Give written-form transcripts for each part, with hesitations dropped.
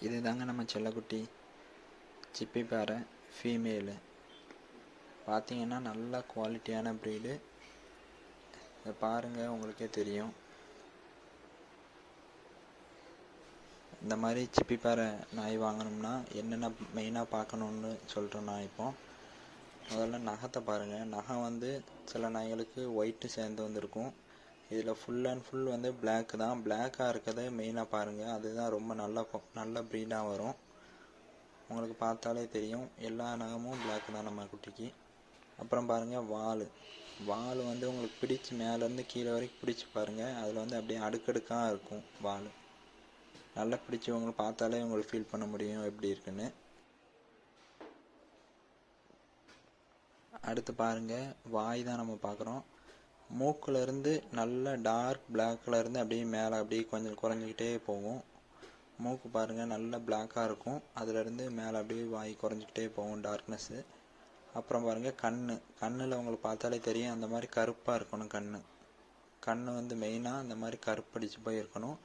இது தாங்க நம்ம செல்லக்குட்டி சிப்பி பாறை ஃபீமேலு. பார்த்தீங்கன்னா நல்ல குவாலிட்டியான ப்ரீடு. இதை பாருங்கள், உங்களுக்கே தெரியும். இந்த மாதிரி சிப்பி பாறை நாய் வாங்கணும்னா என்னென்ன மெயினாக பார்க்கணுன்னு சொல்கிறேன் நான். இப்போ முதல்ல நகத்தை பாருங்கள். நகம் வந்து சில நாய்களுக்கு ஒயிட்டு சேர்ந்து வந்திருக்கும். இதில் ஃபுல் அண்ட் ஃபுல் வந்து பிளாக் தான். பிளாக்காக இருக்கிறத மெயினாக பாருங்கள். அதுதான் ரொம்ப நல்ல ப்ரீடாக வரும். உங்களுக்கு பார்த்தாலே தெரியும், எல்லா நகமும் பிளாக் தான் நம்ம குட்டிக்கு. அப்புறம் பாருங்கள் வால் வந்து உங்களுக்கு பிடிச்சி மேலேருந்து கீழே வரைக்கும் பிடிச்சி பாருங்கள். அதில் வந்து அப்படியே அடுக்கடுக்காக இருக்கும் வால். நல்லா பிடிச்சி உங்களுக்கு பார்த்தாலே உங்களுக்கு ஃபீல் பண்ண முடியும் எப்படி இருக்குன்னு. அடுத்து பாருங்கள், வாய் தான் நம்ம பார்க்குறோம். மூக்கிலேருந்து நல்ல டார்க் பிளாக்லேருந்து அப்படியே மேலே அப்படியே கொஞ்சம் குறைஞ்சிக்கிட்டே போகும். மூக்கு பாருங்கள், நல்ல பிளாக்காக இருக்கும். அதிலேருந்து மேலே அப்படியே வாய் குறைஞ்சிக்கிட்டே போகும் டார்க்னஸ்ஸு. அப்புறம் பாருங்கள் கண்ணில் உங்களுக்கு பார்த்தாலே தெரியும், அந்த மாதிரி கருப்பாக இருக்கணும் கண் வந்து மெயினாக அந்த மாதிரி கருப்படிச்சு போய் இருக்கணும்.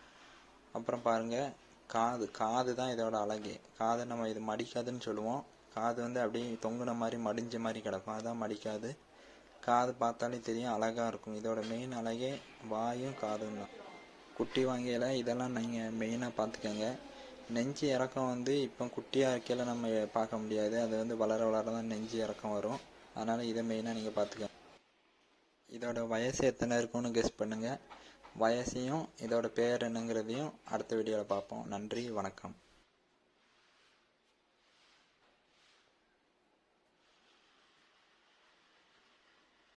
அப்புறம் பாருங்கள் காது தான் இதோட அழகே. காதை நம்ம இது மடிக்காதுன்னு சொல்லுவோம். காது வந்து அப்படியே தொங்குன மாதிரி மடிஞ்ச மாதிரி கிடக்கும், அதான் மடிக்காது. காது பார்த்தாலே தெரியும், அழகாக இருக்கும். இதோட மெயின் அழகே வாயும் காதும் தான். குட்டி வாங்கையில் இதெல்லாம் நீங்கள் மெயினாக பார்த்துக்கோங்க. நெஞ்சு இறக்கம் வந்து இப்போ குட்டியாக இருக்கையில் நம்ம பார்க்க முடியாது. அது வந்து வளர தான் நெஞ்சு இறக்கம் வரும். அதனால் இதை மெயினாக நீங்கள் பார்த்துக்கோங்க. இதோட வயசு எத்தனை இருக்குன்னு கெஸ் பண்ணுங்கள். வயசையும் இதோட பேர் என்னங்கிறதையும் அடுத்த வீடியோவில் பார்ப்போம். நன்றி, வணக்கம்.